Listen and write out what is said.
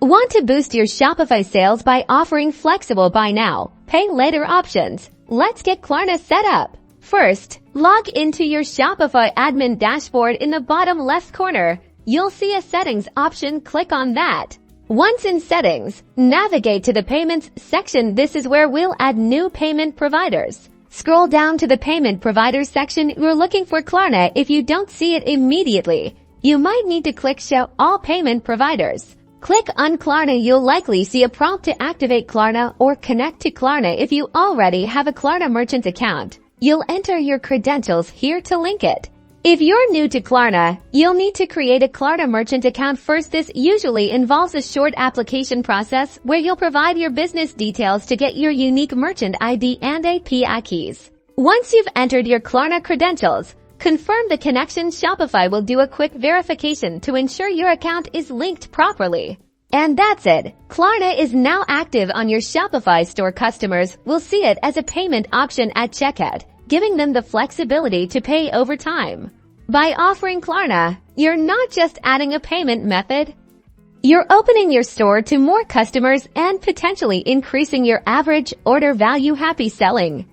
Want to boost your Shopify sales by offering flexible buy now, pay later options? Let's get Klarna set up. First, log into your Shopify admin dashboard. In the bottom left corner, you'll see a settings option. Click on that. Once in settings, navigate to the payments section. This is where we'll add new payment providers. Scroll down to the payment providers section. We're looking for Klarna. If you don't see it immediately, you might need to click show all payment providers. Click on Klarna. You'll likely see a prompt to activate Klarna or connect to Klarna. If you already have a Klarna merchant account, you'll enter your credentials here to link it. If you're new to Klarna, you'll need to create a Klarna merchant account first. This usually involves a short application process where you'll provide your business details to get your unique merchant ID and API keys. Once you've entered your Klarna credentials, confirm the connection. Shopify will do a quick verification to ensure your account is linked properly. And that's it. Klarna is now active on your Shopify store. Customers will see it as a payment option at checkout, giving them the flexibility to pay over time. By offering Klarna, you're not just adding a payment method, you're opening your store to more customers and potentially increasing your average order value. Happy selling!